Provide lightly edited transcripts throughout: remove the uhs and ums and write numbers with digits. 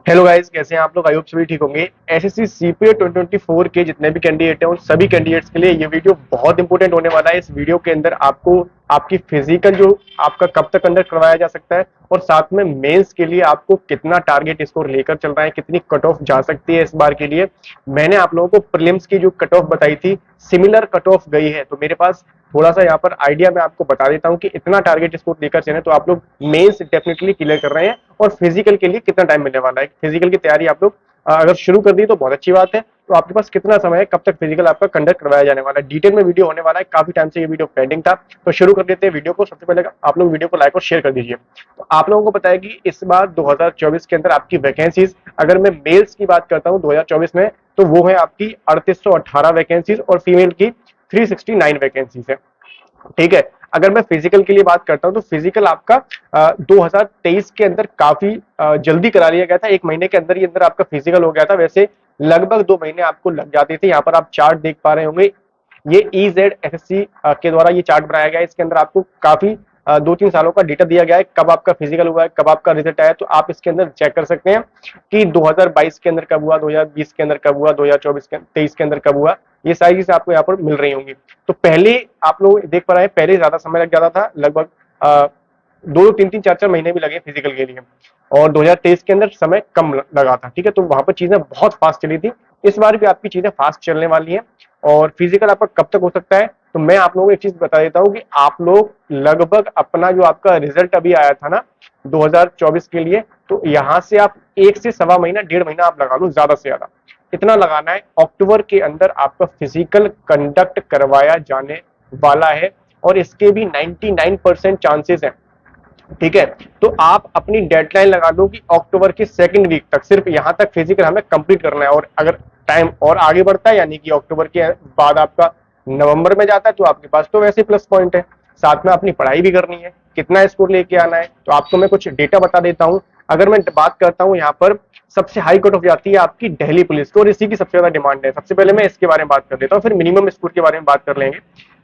Hello guys, कैसे हैं आप लोग। आई होप सभी ठीक होंगे। एसएससी सीपीओ 2024 के जितने भी कैंडिडेट हैं उन सभी कैंडिडेट्स के लिए ये वीडियो बहुत इंपॉर्टेंट होने वाला है। इस वीडियो के अंदर आपको आपकी फिजिकल जो आपका कब तक कंडक्ट करवाया जा सकता है और साथ में मेंस के लिए आपको कितना टारगेट स्कोर लेकर चल रहा है, कितनी कट ऑफ जा सकती है इस बार के लिए। मैंने आप लोगों को प्रीलिम्स की जो कट ऑफ बताई थी, सिमिलर कट ऑफ गई है, तो मेरे पास थोड़ा सा यहाँ पर आइडिया मैं आपको बता देता हूँ कि इतना टारगेट स्कोर लेकर चले तो आप लोग मेंस डेफिनेटली क्लियर कर रहे हैं और फिजिकल के लिए कितना टाइम मिलने वाला है। फिजिकल की तैयारी आप लोग अगर शुरू कर दी तो बहुत अच्छी बात है। तो आपके पास कितना समय है, कब तक फिजिकल आपका कंडक्ट करवाया जाने वाला है, डिटेल में वीडियो होने वाला है। काफी टाइम से ये वीडियो पेंडिंग था, तो शुरू कर देते हैं वीडियो को। सबसे पहले आप लोग वीडियो को लाइक और शेयर कर दीजिए। तो आप लोगों को पता है कि इस बार 2024 के अंदर आपकी वैकेंसीज, अगर मैं मेल्स की बात करता हूँ 2024 में, तो वो है आपकी 3818 वैकेंसीज और फीमेल की 369 वैकेंसीज है। ठीक है। अगर मैं फिजिकल के लिए बात करता हूं तो फिजिकल आपका 2023 के अंदर काफी जल्दी करा लिया गया था। 1 महीने के अंदर ही अंदर आपका फिजिकल हो गया था। वैसे लगभग 2 महीने आपको लग जाते थे। यहाँ पर आप चार्ट देख पा रहे होंगे, ये EZSSC के द्वारा ये चार्ट बनाया गया है। इसके अंदर आपको काफी 2-3 सालों का डेटा दिया गया है, कब आपका फिजिकल हुआ है, कब आपका रिजल्ट आया। तो आप इसके अंदर चेक कर सकते हैं कि 2022 के अंदर कब हुआ, 2020 के अंदर कब हुआ, 2024 के 23 के अंदर कब हुआ। ये सारी चीजें आपको यहाँ पर मिल रही होंगी। तो पहले आप लोग देख पा रहे हैं, पहले ज्यादा समय लग जाता था, लगभग 2-3-4 महीने भी लगे फिजिकल के लिए, और 2023 के अंदर समय कम लगा था। ठीक है, तो वहां पर चीजें बहुत फास्ट चली थी। इस बार भी आपकी चीजें फास्ट चलने वाली हैं। और फिजिकल आपका कब तक हो सकता है, तो मैं आप लोगों को एक चीज बता देता हूँ कि आप लोग लगभग अपना जो आपका रिजल्ट अभी आया था ना 2024 के लिए, तो यहाँ से आप 1 से 1.25 महीना, 1.5 महीना आप लगा लो, ज्यादा से ज्यादा इतना लगाना है। अक्टूबर के अंदर आपका फिजिकल कंडक्ट करवाया जाने वाला है और इसके भी 99% चांसेस हैं। ठीक है, तो आप अपनी डेडलाइन लगा लो कि अक्टूबर के सेकंड वीक तक सिर्फ यहां तक फिजिकल हमें कंप्लीट करना है। और अगर टाइम और आगे बढ़ता है, यानी कि अक्टूबर के बाद आपका नवंबर में जाता है, तो आपके पास तो वैसे प्लस पॉइंट है। साथ में अपनी पढ़ाई भी करनी है, कितना स्कोर लेके आना है, तो आपको मैं कुछ डेटा बता देता हूं। अगर मैं बात करता हूं, यहाँ पर सबसे हाई कट ऑफ जाती है आपकी दिल्ली पुलिस की और इसी की सबसे ज्यादा डिमांड है। सबसे पहले मैं इसके बारे में बात कर देता हूँ, फिर मिनिमम स्कोर के बारे में बात कर लेंगे।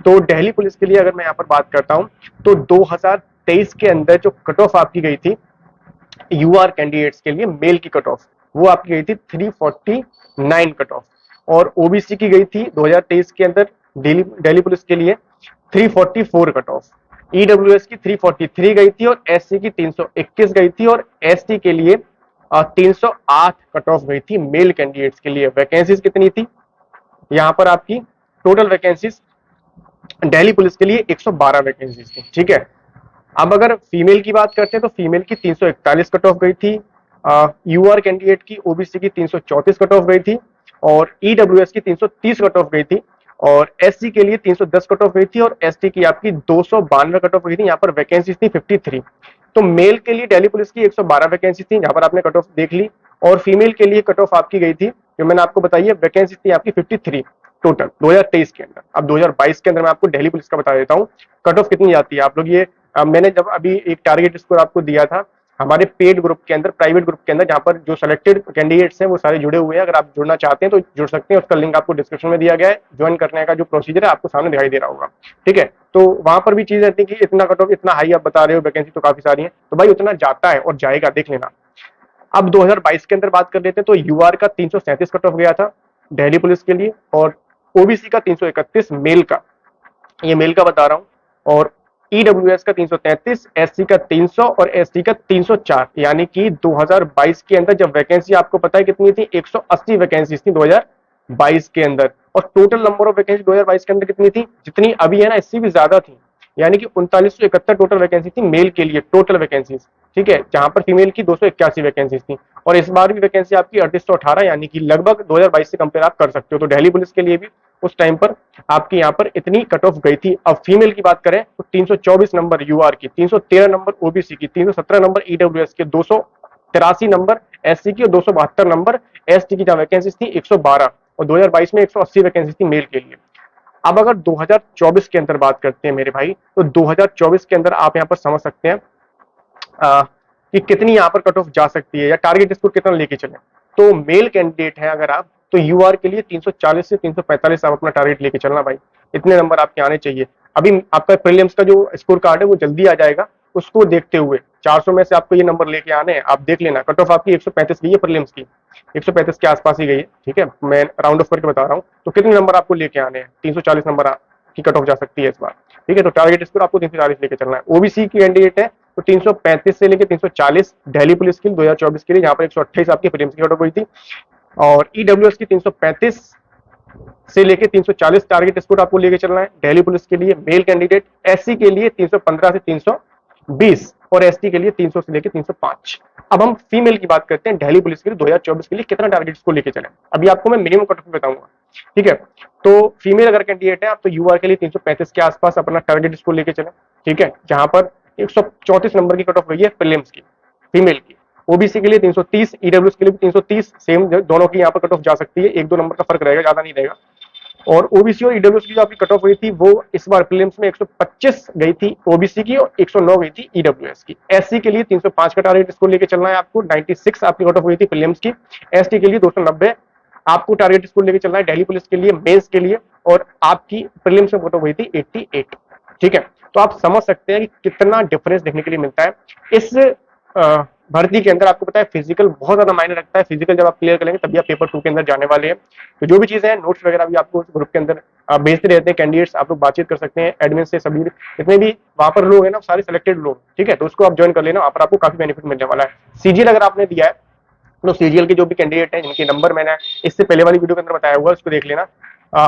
तो दिल्ली पुलिस के लिए अगर मैं यहाँ पर बात करता हूँ, तो 2023 के अंदर जो कट ऑफ आपकी गई थी यूआर कैंडिडेट्स के लिए, मेल की कट ऑफ वो आपकी गई थी 349 कट ऑफ, और ओबीसी की गई थी 2023 के अंदर दिल्ली पुलिस के लिए 344 कट ऑफ। ईडब्ल्यूएस की 343 गई थी और एससी की 321 गई थी और एसटी के लिए 308 कट ऑफ गई थी मेल कैंडिडेट्स के लिए। वैकेंसीज कितनी थी यहाँ पर आपकी, टोटल वैकेंसीज दिल्ली पुलिस के लिए 112 वैकेंसीज थी। ठीक है, अब अगर फीमेल की बात करते हैं तो फीमेल की 341 कट ऑफ गई थी, यूआर कैंडिडेट की ओबीसी की 334 कट ऑफ गई थी और ईडब्ल्यूएस की 330 कट ऑफ गई थी और एससी के लिए 310 कट ऑफ गई थी और एसटी की आपकी 292 कट ऑफ गई थी। यहाँ पर वैकेंसी थी 53। तो मेल के लिए दिल्ली पुलिस की 112 वैकेंसी थी, यहाँ पर आपने कट ऑफ देख ली, और फीमेल के लिए कट ऑफ आपकी गई थी, जो मैंने आपको बताई है, वैकेंसी थी आपकी 53 टोटल 2023 के अंदर। अब 2022 के अंदर मैं आपको दिल्ली पुलिस का बता देता हूँ कट ऑफ कितनी जाती है। आप लोग ये मैंने जब अभी एक टारगेट स्कोर आपको दिया था हमारे पेड ग्रुप के अंदर, प्राइवेट ग्रुप के अंदर, जहां पर जो सिलेक्टेड कैंडिडेट्स हैं वो सारे जुड़े हुए हैं। अगर आप जुड़ना चाहते हैं तो जुड़ सकते हैं, उसका लिंक आपको डिस्क्रिप्शन में दिया गया है। ज्वाइन करने का जो प्रोसीजर है आपको सामने दिखाई दे रहा होगा। ठीक है, तो वहां पर भी चीज रहती है कि इतना कट ऑफ, इतना हाई आप बता रहे हो, वैकेंसी तो काफी सारी है, तो भाई उतना जाता है और जाएगा, देख लेना। अब 2022 के अंदर बात कर लेते हैं, तो यूआर का 337 कट ऑफ गया था दिल्ली पुलिस के लिए और ओबीसी का 331 मेल का, ये मेल का बता रहा हूं, और ईडब्ल्यूएस का 333, एससी का 300 और एसटी का 304। यानी कि 2022 के अंदर जब वैकेंसी आपको पता है कितनी थी, 180 वैकेंसी थी 2022 के अंदर, और टोटल नंबर ऑफ वैकेंसी 2022 के अंदर कितनी थी, जितनी अभी है ना इससे भी ज्यादा थी। यानी कि 3971 टोटल वैकेंसी थी मेल के लिए, टोटल वैकेंसीज। ठीक है, जहां पर फीमेल की 281 वैकेंसीज थी, और इस बार भी वैकेंसी आपकी 3818, यानी कि लगभग 2022 से कंपेयर आप कर सकते हो। तो दिल्ली पुलिस के लिए भी उस टाइम पर आपकी यहाँ पर इतनी कट ऑफ गई थी। अब फीमेल की बात करें तो 324 नंबर यूआर की, 313 नंबर ओबीसी की, 317 नंबर ईडब्ल्यूएस के, 283 नंबर एससी की और 272 नंबर एसटी की, जहां वैकेंसी थी 112, और 2022 में 180 वैकेंसी थी मेल के लिए। अब अगर 2024 के अंदर बात करते हैं मेरे भाई, तो 2024 के अंदर आप यहाँ पर समझ सकते हैं कि कितनी यहाँ पर कट ऑफ जा सकती है या टारगेट स्कोर कितना लेके चले। तो मेल कैंडिडेट है अगर आप, तो यूआर के लिए 340 से 345 आप अपना टारगेट लेके चलना भाई, इतने नंबर आपके आने चाहिए। अभी आपका प्रीलिम्स का जो स्कोर कार्ड है वो जल्दी आ जाएगा, उसको देखते हुए 400 में से आपको ये नंबर लेके आने हैं। आप देख लेना, कट ऑफ आपकी 135 गई है प्रीलिम्स की, 135 के आसपास ही गई है, ठीक है, मैं राउंड ऑफ करके बता रहा हूँ। तो कितने नंबर आपको लेके आने हैं? 340 नंबर की कट ऑफ जा सकती है इस बार, ठीक है। तो टारगेट स्कोर आपको 340 लेके चलना है। ओबीसी की कैंडिडेट है तो 335 से लेकर 340 दिल्ली पुलिस के लिए 2024 के लिए, जहां पर 128 आपकी प्रीलिम्स की कट ऑफ हुई थी। और ईडब्ल्यूएस की 335 से लेके 340 टारगेट स्कोर आपको लेके चलना है दिल्ली पुलिस के लिए मेल कैंडिडेट। एससी के लिए 315 से 320 और एसटी के लिए 300 से लेके 305। अब हम फीमेल की बात करते हैं दिल्ली पुलिस के लिए 2024 के लिए कितना टारगेट स्कोर लेके चले। अभी आपको मैं मिनिमम कट ऑफ बताऊंगा, ठीक है। तो फीमेल अगर कैंडिडेट है आप तो यूआर के लिए 335 के आसपास अपना टारगेट स्कोर लेके चले, ठीक है, जहां पर 134 नंबर की कट ऑफ गई है प्रीलिम्स की फीमेल की। ओबीसी के लिए 330, ईडब्ल्यूएस के लिए भी 330, सेम दोनों की यहाँ पर कट ऑफ जा सकती है, 1-2 नंबर का फर्क रहेगा, ज्यादा नहीं रहेगा। और ओबीसी और ईडब्ल्यूएस की जो आपकी कट ऑफ हुई थी वो इस बार प्रीलिम्स में 125 गई थी ओबीसी की और 109 गई थी ईडब्ल्यूएस की। एससी के लिए 305 का टारगेट स्कोर लेके चलना है आपको, 96 आपकी कट ऑफ हुई थी प्रीलिम्स की। एसटी के लिए 290 आपको टारगेट स्कोर लेके चलना है दिल्ली पुलिस के लिए मेंस के लिए, और आपकी प्रीलिम्स में कट ऑफ हुई थी 88, ठीक है। तो आप समझ सकते हैं कि कितना डिफरेंस देखने के लिए मिलता है इस भर्ती के अंदर। आपको पता है फिजिकल बहुत ज्यादा मायने रखता है, फिजिकल जब आप क्लियर करेंगे तभी आप पेपर 2 के अंदर जाने वाले हैं। तो जो भी चीजें हैं नोट्स वगैरह भी आपको ग्रुप के अंदर भेजते रहते हैं कैंडिडेट्स, आप लोग बातचीत कर सकते हैं एडमिन से, सभी जितने भी वहां पर लोग हैं ना सारे सिलेक्टेड लोग, ठीक है। तो उसको आप ज्वाइन कर लेना, वहां पर आपको काफी बेनिफिट मिलने वाला है। सीजीएल अगर आपने दिया है तो सीजीएल के जो भी कैंडिडेट हैं जिनके नंबर मैंने इससे पहले वाली वीडियो के अंदर बताया हुआ है उसको देख लेना।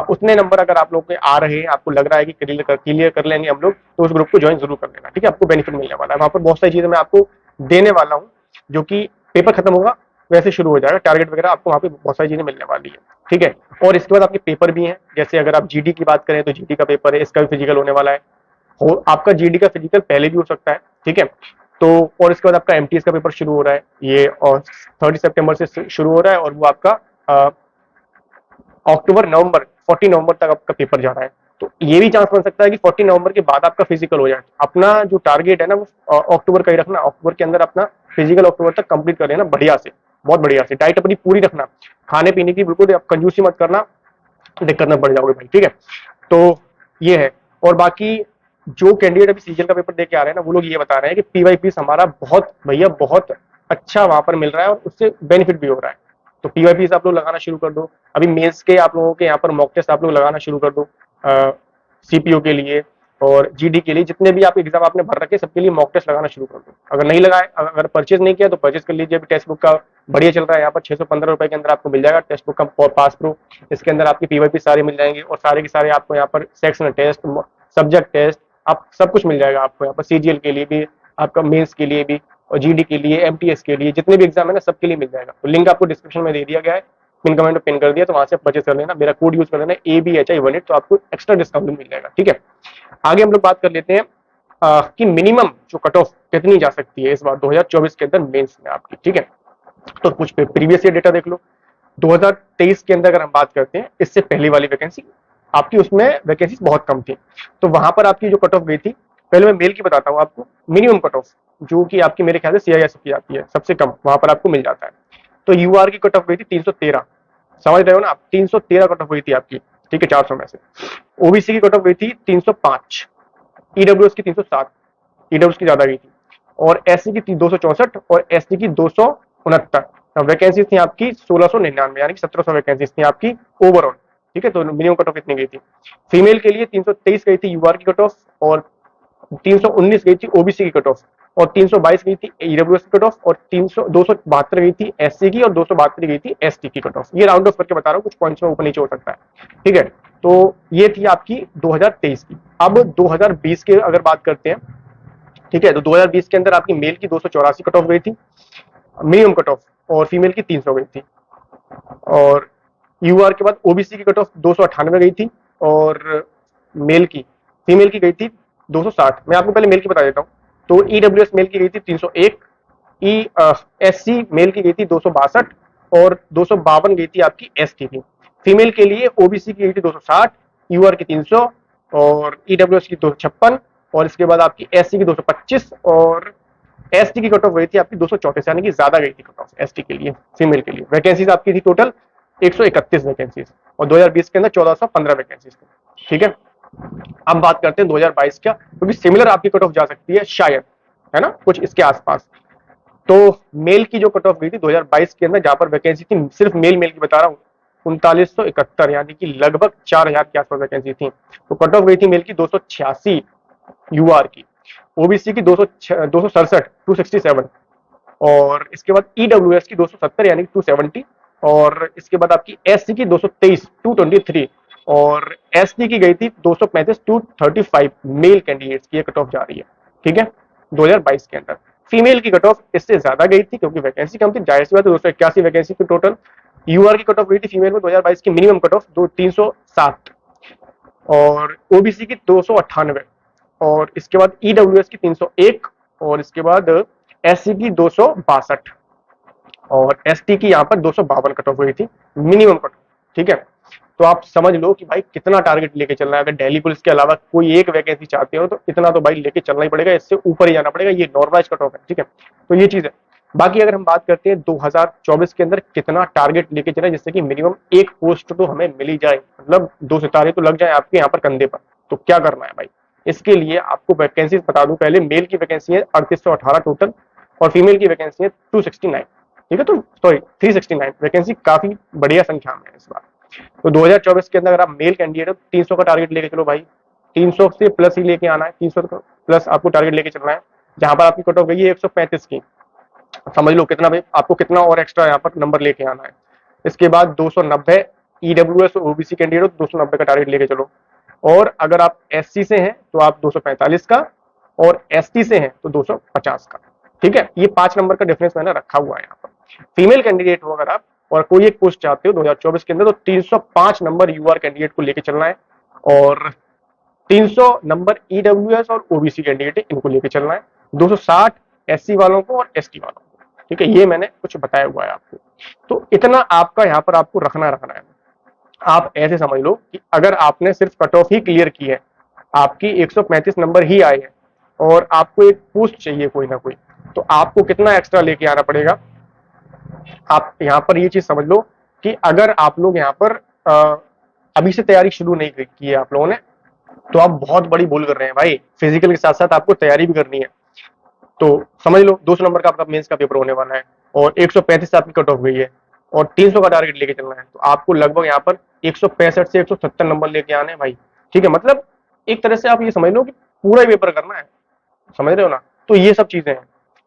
उतने नंबर अगर आप लोग के आ रहे हैं, आपको लग रहा है कि क्लियर कर लेंगे हम लोग, तो उस ग्रुप को ज्वाइन जरूर कर लेना, ठीक है। आपको बेनिफिट मिलने वाला है, वहां पर बहुत सारी चीजें मैं आपको देने वाला हूँ जो कि पेपर खत्म होगा वैसे शुरू हो जाएगा। टारगेट वगैरह आपको वहाँ पे बहुत सारी चीजें मिलने वाली है, ठीक है। और इसके बाद आपके पेपर भी हैं, जैसे अगर आप जीडी की बात करें तो जीडी का पेपर है, इसका भी फिजिकल होने वाला है। और आपका जीडी का फिजिकल पहले भी हो सकता है, ठीक है। तो और इसके बाद आपका एमटीएस का पेपर शुरू हो रहा है, ये और 30 सितंबर से शुरू हो रहा है और वो आपका अक्टूबर नवंबर 40 नवंबर तक आपका पेपर जा रहा है। तो ये भी चांस बन सकता है कि 40 नवंबर के बाद आपका फिजिकल हो जाए। अपना जो टारगेट है ना वो अक्टूबर का ही रखना, अक्टूबर के अंदर अपना फिजिकल अक्टूबर तक कंप्लीट कर लेना बढ़िया से, बहुत बढ़िया से। डाइट अपनी पूरी रखना, खाने पीने की बिल्कुल आप कंजूसी मत करना, दिक्कत में पड़ जाओगे भाई, ठीक है। तो ये है। और बाकी जो कैंडिडेट अभी सीजीएल का पेपर दे के आ रहे हैं ना वो लोग ये बता रहे हैं कि पीवाईपीस हमारा बहुत भैया बहुत अच्छा वहां पर मिल रहा है और उससे बेनिफिट भी हो रहा है। तो पीवाईपीस आप लोग लगाना शुरू कर दो। अभी मेंस के आप लोगों के यहाँ पर मॉक टेस्ट आप लोग लगाना शुरू कर दो, सीपीओ के लिए और जीडी के लिए, जितने भी आप एग्जाम आपने भर रखे सबके लिए मॉक टेस्ट लगाना शुरू कर दो। अगर नहीं लगाए, अगर परचेज नहीं किया तो परचेज कर लीजिए। अभी टेक्स्ट बुक का बढ़िया चल रहा है, यहाँ पर 615 रुपए के अंदर आपको मिल जाएगा टेक्स्ट बुक का पास प्रो। इसके अंदर आपकी पीवाईपी सारे मिल जाएंगे और सारे के सारे आपको यहाँ पर सेक्शन टेस्ट, सब्जेक्ट टेस्ट, आप सब कुछ मिल जाएगा आपको यहाँ पर। सीजीएल के लिए भी, आपका मेंस के लिए भी और जीडी के लिए, एमटीएस के लिए, जितने भी एग्जाम है ना सबके लिए मिल जाएगा। तो लिंक आपको डिस्क्रिप्शन में दे दिया गया है, पिन कमेंट में पिन कर दिया, तो वहां से परचेज कर लेना। मेरा कोड यूज कर लेना ABHI18, तो आपको एक्स्ट्रा डिस्काउंट मिल जाएगा, ठीक है। आगे हम लोग बात कर लेते हैं कि मिनिमम जो कट ऑफ कितनी जा सकती है इस बार 2024 के अंदर मेंस में आपकी, ठीक है। तो कुछ प्रीवियस ईयर डेटा देख लो। 2023 के अंदर अगर हम बात करते हैं, इससे पहले वाली वैकेंसी आपकी, उसमें वैकेंसी बहुत कम थी, तो वहां पर आपकी जो कट ऑफ गई थी, पहले मैं मेल की बताता हूँ आपको। मिनिमम कट ऑफ जो कि आपकी मेरे ख्याल से CIS की आती है सबसे कम, वहां पर आपको मिल जाता है। तो यूआर की कट ऑफ गई थी 313, समझ रहे हो ना आप, 313 कट ऑफ हुई थी आपकी, ठीक है, 400 में से। ओबीसी की कट ऑफ गई थी 305, ईडब्ल्यूएस की 307, ईडब्ल्यूएस की ज्यादा गई थी, और एससी की 264 और एसटी की 269। वैकेंसी थी आपकी 1699, यानी कि 1700 वैकेंसी थी आपकी ओवरऑल, ठीक है। तो मिनिमम कट ऑफ कितनी गई थी? फीमेल के लिए 323 गई थी यूआर की कट ऑफ, और 319 गई थी ओबीसी की कट ऑफ, और 322 गई थी ईडब्ल्यूएस की कट ऑफ, और 272 गई थी एससी की, और 272 गई थी एसटी की कट ऑफ। ये राउंड ऑफ करके बता रहा हूँ, कुछ पॉइंट्स में ऊपर नीचे हो सकता है, ठीक है। तो ये थी आपकी 2023 की। अब 2020 के अगर बात करते हैं, ठीक है, तो 2020 के अंदर आपकी मेल की 284 कट ऑफ गई थी मिनिमम कट ऑफ, और फीमेल की 300 गई थी। और यूआर के बाद ओबीसी की कट ऑफ 298 गई थी, और मेल की, फीमेल की गई थी 260। मैं आपको पहले मेल की बता देता हूँ। तो ईडब्ल्यूएस मेल की गई थी 301, एससी मेल की गई थी 262, और 252 गई थी आपकी एसटी की। फीमेल के लिए ओबीसी की गई थी 260, यूआर की 300, और ईडब्ल्यूएस की 256, और इसके बाद आपकी एससी की 225, और एसटी की कट ऑफ गई थी आपकी 234, यानी कि ज्यादा गई थी कट ऑफ एसटी के लिए, फीमेल के लिए। वैकेंसीज आपकी थी टोटल 131 वैकेंसीज, और 2020 के अंदर 1415 वैकेंसीज थी, ठीक है। अब बात करते हैं 2022 का, क्योंकि सिमिलर आपकी कट ऑफ जा सकती है शायद, है ना, कुछ इसके आसपास। तो मेल की जो कट ऑफ गई थी 2022 के अंदर, जहां पर वैकेंसी थी, सिर्फ मेल की बता रहा हूँ, 3971, यानी कि लगभग 4000 के आसपास वैकेंसी थी। तो कट ऑफ गई थी मेल की 286 यूआर की, ओबीसी की 267 267, और इसके बाद ईडब्ल्यूएस की 270 यानी 270, और इसके बाद आपकी एससी की 223 223, और एसटी की गई थी 235 235 मेल कैंडिडेट्स की कट ऑफ जा रही है, ठीक है, 2022 के अंदर। फीमेल की कट ऑफ इससे ज्यादा गई थी क्योंकि वैकेंसी कम थी, जाहिर सी बात है, 281 वैकेंसी की टोटल। यूआर की कट ऑफ गई थी फीमेल में 2022 की मिनिमम कट ऑफ 307, और ओबीसी की 298, और इसके बाद ईडब्ल्यूएस की 301, और इसके बाद एससी की 262, और एसटी की यहाँ पर 252 कट ऑफ हुई थी मिनिमम कट ऑफ, ठीक है। तो आप समझ लो कि भाई कितना टारगेट लेके चलना है। अगर दिल्ली पुलिस के अलावा कोई एक वैकेंसी चाहते हो तो इतना तो भाई लेके चलना ही पड़ेगा, इससे ऊपर ही जाना पड़ेगा, ये नॉर्मलाइज कट ऑफ है, ठीक है। तो ये चीज है। बाकी अगर हम बात करते हैं 2024 के अंदर कितना टारगेट लेके चले, जिससे कि मिनिमम एक पोस्ट तो हमें मिल ही जाए, मतलब 2 सितारे तो लग जाए आपके यहाँ पर कंधे पर। तो क्या करना है भाई, इसके लिए आपको वैकेंसी बता दूं पहले, मेल की वैकेंसी है 3818 टोटल, और फीमेल की वैकेंसी है 269, ठीक है। तो सॉरी 369 वैकेंसी, काफी बढ़िया संख्या में है इस बार। तो 2024 के अंदर अगर आप मेल कैंडिडेट हो 300 का टारगेट लेके चलो भाई, 300 से प्लस ही लेके आना है, 300 प्लस आपको टारगेट लेके चलना है। जहां पर आपकी कट ऑफ गई है 135 की, समझ लो कितना भाई, आपको कितना और एक्स्ट्रा यहाँ पर नंबर लेके आना है। इसके बाद 290 ईडब्ल्यूएस और ओबीसी कैंडिडेट हो तो 290 का टारगेट लेके चलो, और अगर आप एससी से हैं तो आप 245 का, और एसटी से हैं तो 250 का, ठीक है। ये 5 नंबर का डिफरेंस मैंने रखा हुआ है यहाँ पर। फीमेल कैंडिडेट हो अगर आप और कोई एक पोस्ट चाहते हो 2024 के अंदर, तो 305 नंबर यूआर कैंडिडेट को लेके चलना है, और 300 नंबर ईडब्ल्यूएस और ओबीसी कैंडिडेट इनको लेके चलना है, 260 एससी वालों को और एसटी वालों को, ठीक है। ये मैंने कुछ बताया हुआ है आपको। तो इतना आपका यहाँ पर आपको रखना है। आप ऐसे समझ लो कि अगर आपने सिर्फ कट ऑफ ही क्लियर की है, आपकी 135 नंबर ही आए हैं, और आपको एक पोस्ट चाहिए कोई ना कोई, तो आपको कितना एक्स्ट्रा लेके आना पड़ेगा। आप यहाँ पर ये चीज समझ लो कि अगर आप लोग यहाँ पर अभी से तैयारी शुरू नहीं की है आप लोगों ने, तो आप बहुत बड़ी भूल कर रहे हैं भाई। फिजिकल के साथ साथ आपको तैयारी भी करनी है। तो समझ लो 200 नंबर का आपका मेंस का पेपर होने वाला है, और 135 आपकी कट ऑफ गई है, और 300 का टारगेट लेके चलना है, तो आपको लगभग यहाँ पर 165 से 170 नंबर लेके आने हैं भाई, ठीक है। मतलब एक तरह से आप ये समझ लो कि पूरा ही पेपर करना है, समझ रहे हो ना। तो ये सब चीजें हैं।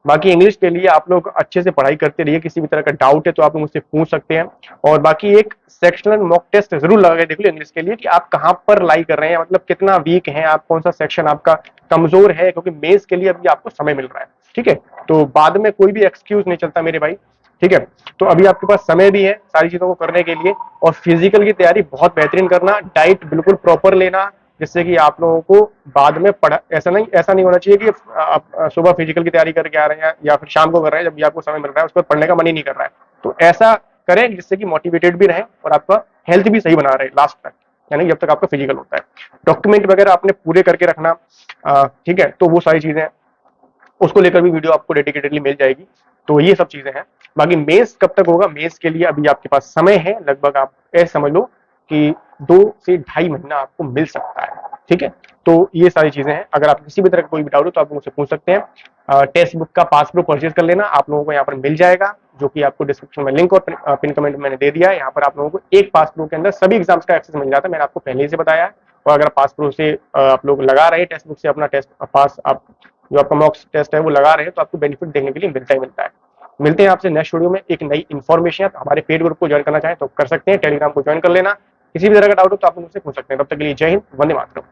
बाकी इंग्लिश के लिए आप लोग अच्छे से पढ़ाई करते रहिए, किसी भी तरह का डाउट है तो आप लोग मुझसे पूछ सकते हैं। और बाकी एक सेक्शनल मॉक टेस्ट जरूर लगा के देख लो इंग्लिश के लिए, कि आप कहाँ पर लाई कर रहे हैं, मतलब कितना वीक है आप, कौन सा सेक्शन आपका कमजोर है, क्योंकि मेंस के लिए अभी आपको समय मिल रहा है, ठीक है। तो बाद में कोई भी एक्सक्यूज नहीं चलता मेरे भाई, ठीक है। तो अभी आपके पास समय भी है सारी चीजों को करने के लिए, और फिजिकल की तैयारी बहुत बेहतरीन करना, डाइट बिल्कुल प्रॉपर लेना, जिससे कि आप लोगों को बाद में पढ़ा, ऐसा नहीं होना चाहिए कि आप सुबह फिजिकल की तैयारी करके आ रहे हैं या फिर शाम को कर रहे हैं जब भी आपको समय मिल रहा है, उस पर पढ़ने का मन ही नहीं कर रहा है। तो ऐसा करें जिससे कि मोटिवेटेड भी रहे और आपका हेल्थ भी सही बना रहे लास्ट तक, यानी जब तक आपका फिजिकल होता है। डॉक्यूमेंट वगैरह आपने पूरे करके रखना, ठीक है। तो वो सारी चीजें, उसको लेकर भी वीडियो आपको डेडिकेटेडली मिल जाएगी। तो ये सब चीजें हैं। बाकी मेंस कब तक होगा, मेंस के लिए अभी आपके पास समय है, लगभग आप ऐसे समझ लो कि 2 से ढाई महीना आपको मिल सकता है, ठीक है। तो ये सारी चीजें हैं। अगर आप किसी भी तरह का कोई भी डाउट हो तो आप मुझसे पूछ सकते हैं। टेक्स्ट बुक का पास प्रूफ परचेज कर लेना, आप लोगों को यहाँ पर मिल जाएगा, जो कि आपको डिस्क्रिप्शन में लिंक और पिन कमेंट मैंने दे दिया है। यहाँ पर आप लोगों को एक पास प्रूफ के अंदर सभी एग्जाम्स का एक्सेस मिल जाता है, मैंने आपको पहले ही से बताया है। और अगर पास प्रूफ से आप लोग लगा रहे हैं टेक्स्ट बुक से अपना टेस्ट पास, आप जो आपका मॉक टेस्ट है वो लगा रहे हैं, तो आपको बेनिफिट देखने के लिए मिलता ही मिलता है। मिलते हैं आपसे नेक्स्ट वीडियो में एक नई इन्फॉर्मेशन। हमारे पेड ग्रुप को ज्वाइन करना चाहें तो कर सकते हैं, टेलीग्राम को ज्वाइन कर लेना। किसी भी तरह का डाउट हो तो आप मुझसे पूछ सकते हैं। तब तक के लिए जय हिंद, वंदे मातरम।